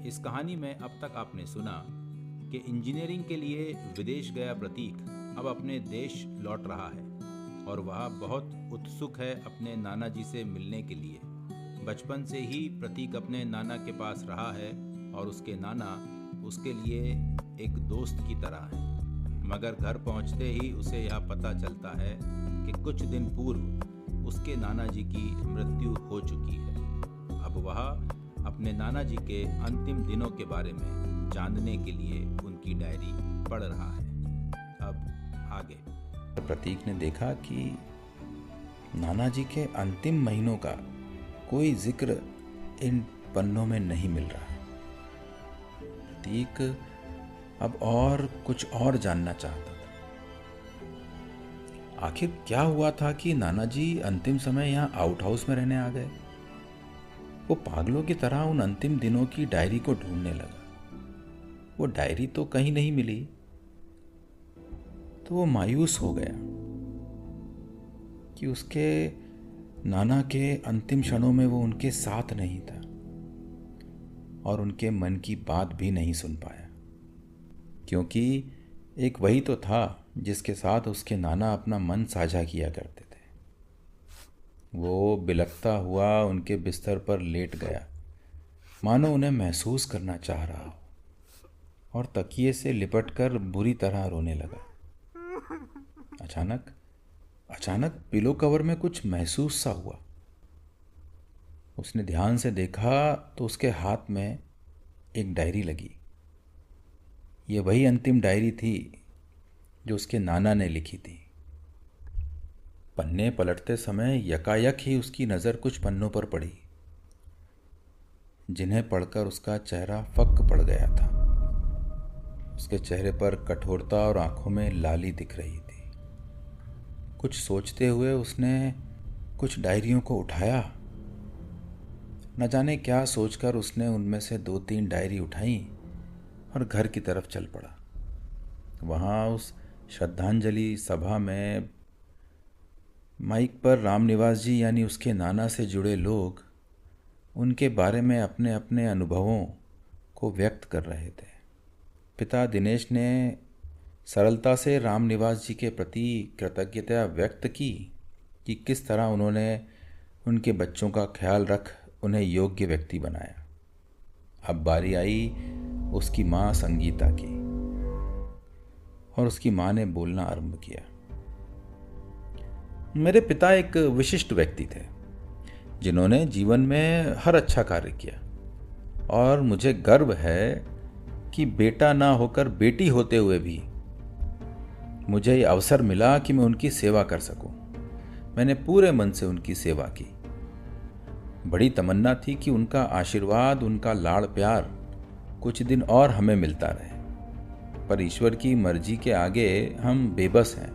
इस कहानी में अब तक आपने सुना कि इंजीनियरिंग के लिए विदेश गया प्रतीक अब अपने देश लौट रहा है और वह बहुत उत्सुक है अपने नाना जी से मिलने के लिए। बचपन से ही प्रतीक अपने नाना के पास रहा है और उसके नाना उसके लिए एक दोस्त की तरह है। मगर घर पहुंचते ही उसे यह पता चलता है कि कुछ दिन पूर्व उसके नाना जी की मृत्यु हो चुकी है। अब वह अपने नाना जी के अंतिम दिनों के बारे में जानने के लिए उनकी डायरी पढ़ रहा है। अब आगे। प्रतीक ने देखा कि नाना जी के अंतिम महीनों का कोई जिक्र इन पन्नों में नहीं मिल रहा। प्रतीक अब और कुछ और जानना चाहता था। आखिर क्या हुआ था कि नाना जी अंतिम समय यहाँ आउट हाउस में रहने आ गए। वो पागलों की तरह उन अंतिम दिनों की डायरी को ढूंढने लगा। वो डायरी तो कहीं नहीं मिली तो वो मायूस हो गया कि उसके नाना के अंतिम क्षणों में वो उनके साथ नहीं था और उनके मन की बात भी नहीं सुन पाया, क्योंकि एक वही तो था जिसके साथ उसके नाना अपना मन साझा किया करते थे। वो बिलखता हुआ उनके बिस्तर पर लेट गया, मानो उन्हें महसूस करना चाह रहा हो, और तकिए से लिपटकर बुरी तरह रोने लगा। अचानक पिलो कवर में कुछ महसूस सा हुआ। उसने ध्यान से देखा तो उसके हाथ में एक डायरी लगी। ये वही अंतिम डायरी थी जो उसके नाना ने लिखी थी। पन्ने पलटते समय यकायक ही उसकी नज़र कुछ पन्नों पर पड़ी, जिन्हें पढ़कर उसका चेहरा फक पड़ गया था। उसके चेहरे पर कठोरता और आंखों में लाली दिख रही थी। कुछ सोचते हुए उसने कुछ डायरियों को उठाया। न जाने क्या सोचकर उसने उनमें से 2-3 डायरी उठाई और घर की तरफ चल पड़ा। वहाँ उस श्रद्धांजलि सभा में माइक पर रामनिवास जी यानी उसके नाना से जुड़े लोग उनके बारे में अपने अपने अनुभवों को व्यक्त कर रहे थे। पिता दिनेश ने सरलता से रामनिवास जी के प्रति कृतज्ञता व्यक्त की कि किस तरह उन्होंने उनके बच्चों का ख्याल रख उन्हें योग्य व्यक्ति बनाया। अब बारी आई उसकी माँ संगीता की, और उसकी माँ ने बोलना आरंभ किया। मेरे पिता एक विशिष्ट व्यक्ति थे जिन्होंने जीवन में हर अच्छा कार्य किया, और मुझे गर्व है कि बेटा ना होकर बेटी होते हुए भी मुझे ये अवसर मिला कि मैं उनकी सेवा कर सकूं। मैंने पूरे मन से उनकी सेवा की। बड़ी तमन्ना थी कि उनका आशीर्वाद, उनका लाड़ प्यार कुछ दिन और हमें मिलता रहे, पर ईश्वर की मर्जी के आगे हम बेबस हैं।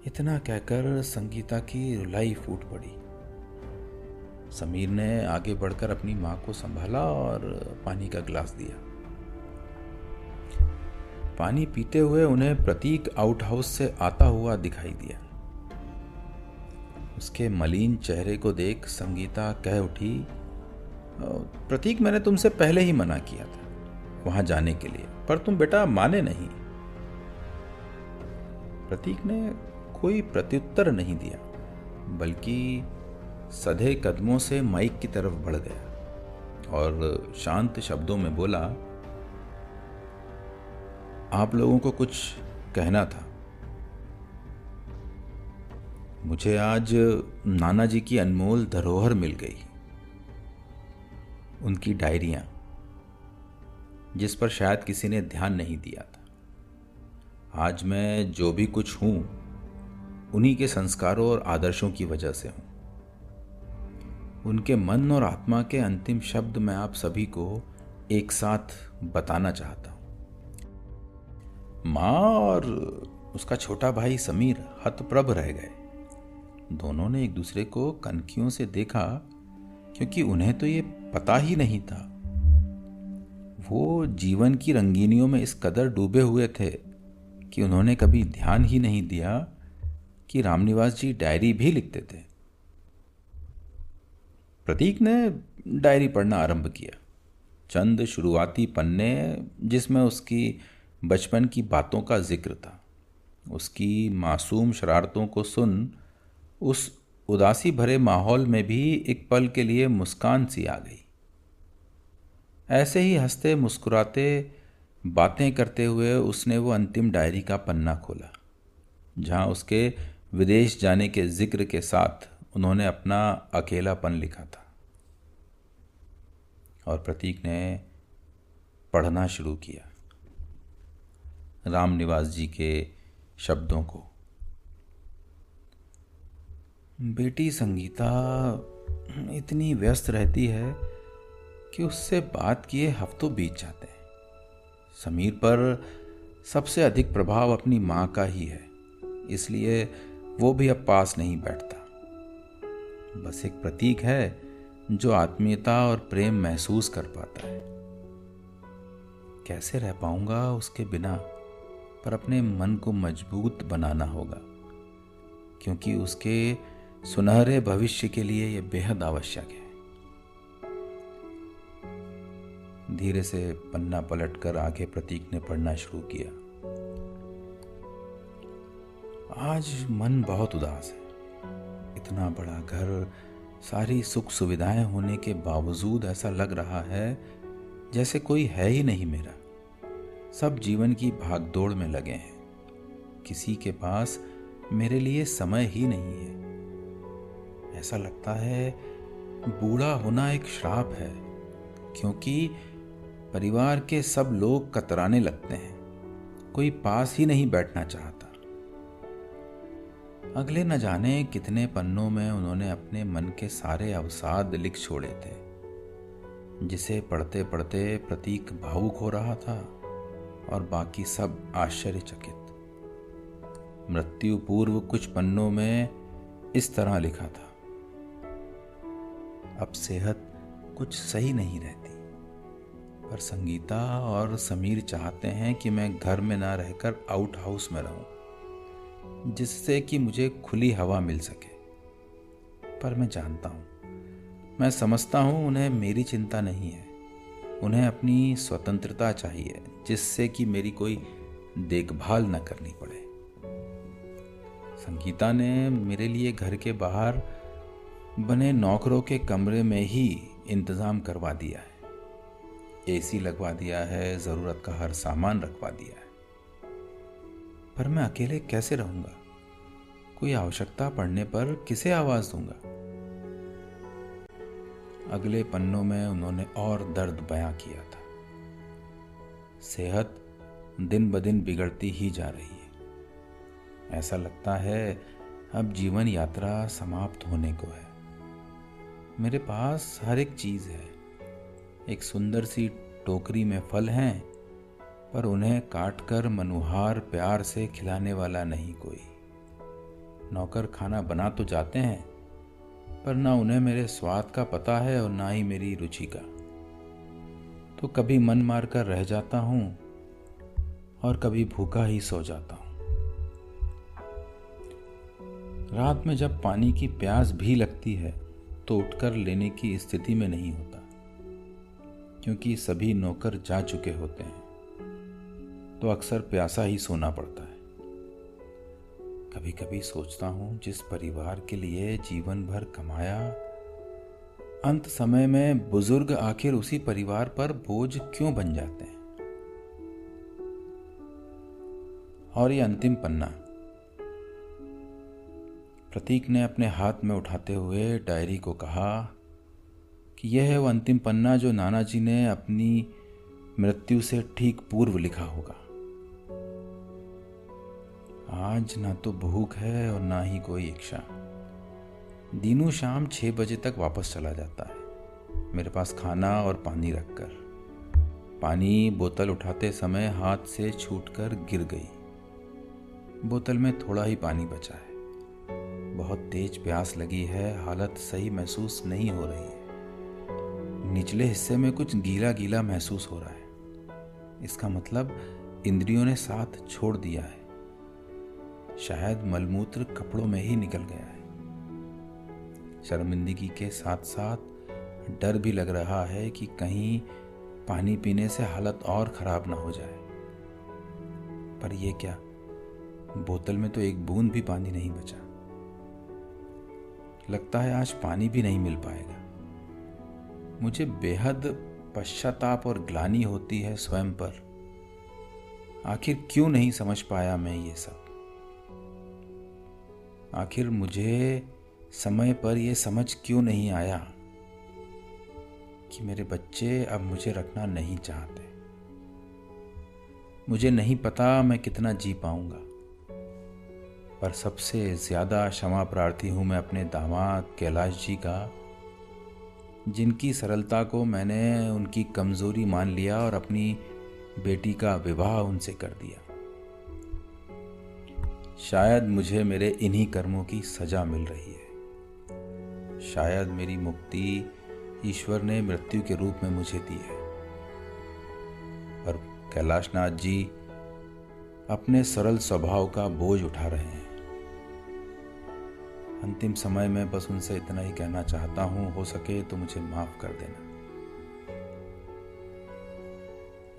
इतना कहकर संगीता की रुलाई फूट पड़ी। समीर ने आगे बढ़कर अपनी माँ को संभाला और पानी का गिलास दिया। पानी पीते हुए उन्हें प्रतीक आउट हाउस से आता हुआ दिखाई दिया। उसके मलिन चेहरे को देख संगीता कह उठी, प्रतीक, मैंने तुमसे पहले ही मना किया था वहां जाने के लिए, पर तुम बेटा माने नहीं। प्रतीक ने कोई प्रत्युत्तर नहीं दिया, बल्कि सधे कदमों से माइक की तरफ बढ़ गया और शांत शब्दों में बोला, आप लोगों को कुछ कहना था। मुझे आज नाना जी की अनमोल धरोहर मिल गई, उनकी डायरियां, जिस पर शायद किसी ने ध्यान नहीं दिया था। आज मैं जो भी कुछ हूं उन्हीं के संस्कारों और आदर्शों की वजह से हूं। उनके मन और आत्मा के अंतिम शब्द मैं आप सभी को एक साथ बताना चाहता हूं। माँ और उसका छोटा भाई समीर हतप्रभ रह गए। दोनों ने एक दूसरे को कनखियों से देखा, क्योंकि उन्हें तो ये पता ही नहीं था। वो जीवन की रंगीनियों में इस कदर डूबे हुए थे कि उन्होंने कभी ध्यान ही नहीं दिया कि रामनिवास जी डायरी भी लिखते थे। प्रतीक ने डायरी पढ़ना आरंभ किया। चंद शुरुआती पन्ने जिसमें उसकी बचपन की बातों का जिक्र था। उसकी मासूम शरारतों को सुन उस उदासी भरे माहौल में भी एक पल के लिए मुस्कान सी आ गई। ऐसे ही हंसते मुस्कुराते बातें करते हुए उसने वो अंतिम डायरी का पन्ना खोला जहां उसके विदेश जाने के जिक्र के साथ उन्होंने अपना अकेलापन लिखा था। और प्रतीक ने पढ़ना शुरू किया रामनिवास जी के शब्दों को। बेटी संगीता इतनी व्यस्त रहती है कि उससे बात किए हफ्तों बीत जाते हैं। समीर पर सबसे अधिक प्रभाव अपनी माँ का ही है, इसलिए वो भी अब पास नहीं बैठता। बस एक प्रतीक है जो आत्मीयता और प्रेम महसूस कर पाता है। कैसे रह पाऊंगा उसके बिना, पर अपने मन को मजबूत बनाना होगा, क्योंकि उसके सुनहरे भविष्य के लिए यह बेहद आवश्यक है। धीरे से पन्ना पलटकर आगे प्रतीक ने पढ़ना शुरू किया। आज मन बहुत उदास है। इतना बड़ा घर, सारी सुख सुविधाएं होने के बावजूद ऐसा लग रहा है जैसे कोई है ही नहीं मेरा। सब जीवन की भागदौड़ में लगे हैं। किसी के पास मेरे लिए समय ही नहीं है। ऐसा लगता है बूढ़ा होना एक श्राप है, क्योंकि परिवार के सब लोग कतराने लगते हैं। कोई पास ही नहीं बैठना चाहता। अगले न जाने कितने पन्नों में उन्होंने अपने मन के सारे अवसाद लिख छोड़े थे, जिसे पढ़ते पढ़ते प्रतीक भावुक हो रहा था और बाकी सब आश्चर्यचकित। मृत्यु पूर्व कुछ पन्नों में इस तरह लिखा था, अब सेहत कुछ सही नहीं रहती, पर संगीता और समीर चाहते हैं कि मैं घर में ना रहकर आउट हाउस में रहूं, जिससे कि मुझे खुली हवा मिल सके। पर मैं जानता हूं, मैं समझता हूं उन्हें मेरी चिंता नहीं है। उन्हें अपनी स्वतंत्रता चाहिए, जिससे कि मेरी कोई देखभाल न करनी पड़े। संगीता ने मेरे लिए घर के बाहर बने नौकरों के कमरे में ही इंतजाम करवा दिया है। एसी लगवा दिया है, जरूरत का हर सामान रखवा दिया है। पर मैं अकेले कैसे रहूंगा? कोई आवश्यकता पड़ने पर किसे आवाज दूंगा? अगले पन्नों में उन्होंने और दर्द बयां किया था। सेहत दिन ब दिन बिगड़ती ही जा रही है। ऐसा लगता है अब जीवन यात्रा समाप्त होने को है। मेरे पास हर एक चीज है। एक सुंदर सी टोकरी में फल हैं, पर उन्हें काटकर मनुहार प्यार से खिलाने वाला नहीं कोई। नौकर खाना बना तो जाते हैं, पर ना उन्हें मेरे स्वाद का पता है और ना ही मेरी रुचि का। तो कभी मन मार कर रह जाता हूं और कभी भूखा ही सो जाता हूं। रात में जब पानी की प्यास भी लगती है तो उठकर लेने की स्थिति में नहीं होता, क्योंकि सभी नौकर जा चुके होते हैं, तो अक्सर प्यासा ही सोना पड़ता है। कभी कभी सोचता हूं, जिस परिवार के लिए जीवन भर कमाया, अंत समय में बुजुर्ग आखिर उसी परिवार पर बोझ क्यों बन जाते हैं। और ये अंतिम पन्ना, प्रतीक ने अपने हाथ में उठाते हुए डायरी को कहा कि यह है वो अंतिम पन्ना जो नाना जी ने अपनी मृत्यु से ठीक पूर्व लिखा होगा। आज ना तो भूख है और ना ही कोई इच्छा। दीनू शाम 6 बजे तक वापस चला जाता है, मेरे पास खाना और पानी रखकर। पानी बोतल उठाते समय हाथ से छूटकर गिर गई। बोतल में थोड़ा ही पानी बचा है। बहुत तेज प्यास लगी है, हालत सही महसूस नहीं हो रही है। निचले हिस्से में कुछ गीला गीला महसूस हो रहा है। इसका मतलब इंद्रियों ने साथ छोड़ दिया है। शायद मलमूत्र कपड़ों में ही निकल गया है। शर्मिंदगी के साथ साथ डर भी लग रहा है कि कहीं पानी पीने से हालत और खराब ना हो जाए। पर ये क्या, बोतल में तो एक बूंद भी पानी नहीं बचा। लगता है आज पानी भी नहीं मिल पाएगा। मुझे बेहद पश्चाताप और ग्लानि होती है स्वयं पर। आखिर क्यों नहीं समझ पाया मैं ये सब? आखिर मुझे समय पर ये समझ क्यों नहीं आया कि मेरे बच्चे अब मुझे रखना नहीं चाहते। मुझे नहीं पता मैं कितना जी पाऊंगा, पर सबसे ज्यादा क्षमा प्रार्थी हूं मैं अपने दामाद कैलाश जी का, जिनकी सरलता को मैंने उनकी कमजोरी मान लिया और अपनी बेटी का विवाह उनसे कर दिया। शायद मुझे मेरे इन्हीं कर्मों की सजा मिल रही है। शायद मेरी मुक्ति ईश्वर ने मृत्यु के रूप में मुझे दी है। और कैलाशनाथ जी अपने सरल स्वभाव का बोझ उठा रहे हैं। अंतिम समय में बस उनसे इतना ही कहना चाहता हूं, हो सके तो मुझे माफ कर देना।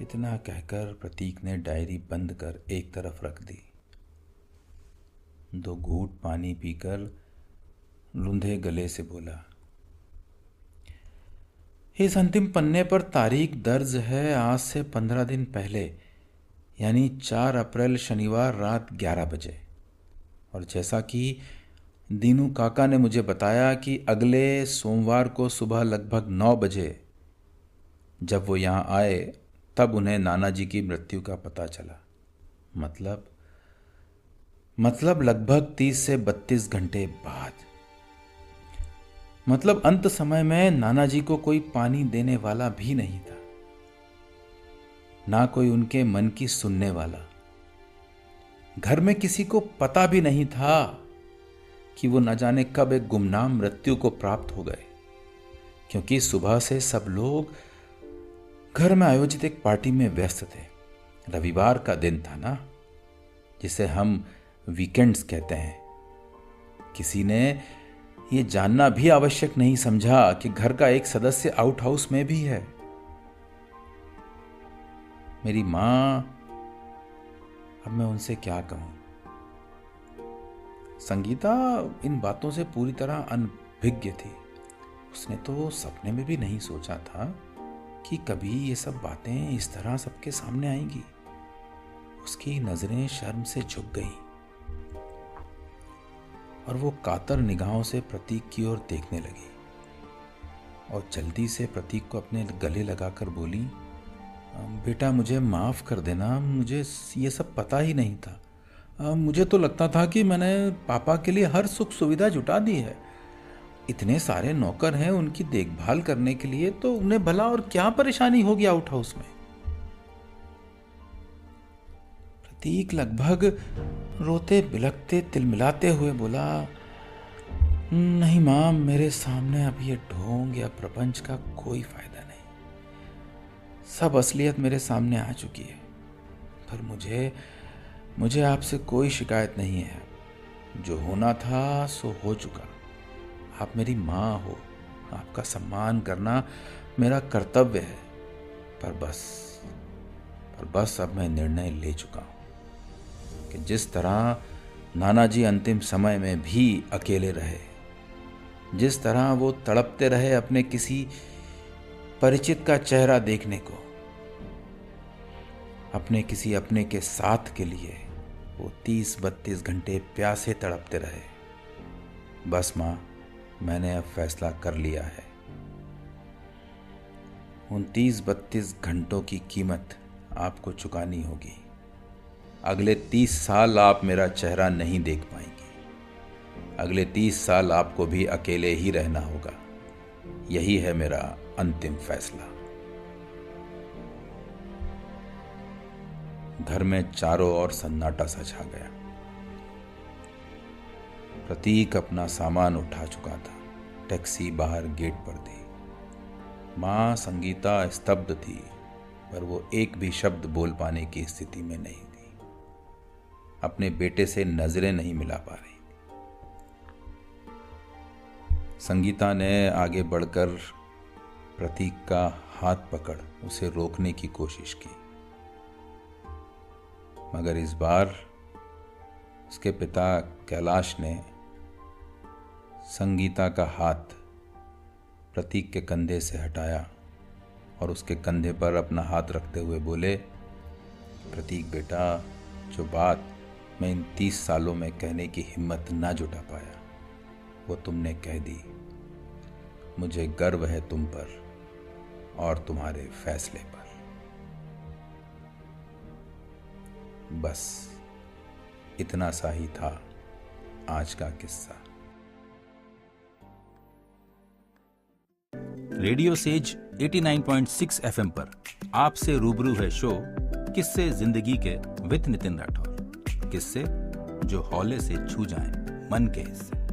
इतना कहकर प्रतीक ने डायरी बंद कर एक तरफ रख दी। 2 घूंट पानी पीकर रुंधे गले से बोला, इस अंतिम पन्ने पर तारीख दर्ज है आज से 15 दिन पहले, यानी 4 अप्रैल शनिवार रात 11 बजे। और जैसा कि दीनू काका ने मुझे बताया कि अगले सोमवार को सुबह लगभग 9 बजे जब वो यहाँ आए तब उन्हें नाना जी की मृत्यु का पता चला। मतलब लगभग 30 से 32 घंटे बाद। मतलब अंत समय में नाना जी को कोई पानी देने वाला भी नहीं था, ना कोई उनके मन की सुनने वाला। घर में किसी को पता भी नहीं था कि वो न जाने कब एक गुमनाम मृत्यु को प्राप्त हो गए, क्योंकि सुबह से सब लोग घर में आयोजित एक पार्टी में व्यस्त थे। रविवार का दिन था ना, जिसे हम वीकेंड्स कहते हैं। किसी ने ये जानना भी आवश्यक नहीं समझा कि घर का एक सदस्य आउट हाउस में भी है। मेरी मां, अब मैं उनसे क्या कहूं? संगीता इन बातों से पूरी तरह अनभिज्ञ थी। उसने तो सपने में भी नहीं सोचा था कि कभी ये सब बातें इस तरह सबके सामने आएंगी। उसकी नजरें शर्म से झुक गईं और वो कातर निगाहों से प्रतीक की ओर देखने लगी और जल्दी से प्रतीक को अपने गले लगाकर बोली, बेटा मुझे माफ कर देना, मुझे ये सब पता ही नहीं था। मुझे तो लगता था कि मैंने पापा के लिए हर सुख सुविधा जुटा दी है। इतने सारे नौकर हैं उनकी देखभाल करने के लिए, तो उन्हें भला और क्या परेशानी होगी आउट हाउस में। प्रतीक लगभग रोते बिलखते तिलमिलाते हुए बोला, नहीं मां, मेरे सामने अब ये ढोंग या प्रपंच का कोई फायदा नहीं। सब असलियत मेरे सामने आ चुकी है। पर मुझे आपसे कोई शिकायत नहीं है। जो होना था सो हो चुका। आप मेरी माँ हो, आपका सम्मान करना मेरा कर्तव्य है। पर बस अब मैं निर्णय ले चुका हूं कि जिस तरह नाना जी अंतिम समय में भी अकेले रहे, जिस तरह वो तड़पते रहे अपने किसी परिचित का चेहरा देखने को, अपने किसी अपने के साथ के लिए वो 30-32 घंटे प्यासे तड़पते रहे। बस माँ, मैंने अब फैसला कर लिया है। उन 30-32 घंटों की कीमत आपको चुकानी होगी। अगले 30 साल आप मेरा चेहरा नहीं देख पाएंगे। अगले 30 साल आपको भी अकेले ही रहना होगा। यही है मेरा अंतिम फैसला। घर में चारों ओर सन्नाटा सा छा गया। प्रतीक अपना सामान उठा चुका था। टैक्सी बाहर गेट पर थी। मां संगीता स्तब्ध थी, पर वो एक भी शब्द बोल पाने की स्थिति में नहीं थी। अपने बेटे से नजरें नहीं मिला पा रही। संगीता ने आगे बढ़कर प्रतीक का हाथ पकड़ उसे रोकने की कोशिश की, मगर इस बार उसके पिता कैलाश ने संगीता का हाथ प्रतीक के कंधे से हटाया और उसके कंधे पर अपना हाथ रखते हुए बोले, प्रतीक बेटा, जो बात मैं इन 30 सालों में कहने की हिम्मत ना जुटा पाया वो तुमने कह दी। मुझे गर्व है तुम पर और तुम्हारे फैसले पर। बस इतना सा ही था आज का किस्सा। रेडियो सेज 89.6 FM पर आपसे रूबरू है शो किस्से जिंदगी के विद नितिन राठौर। किस्से जो हौले से छू जाएं मन के हिस्से।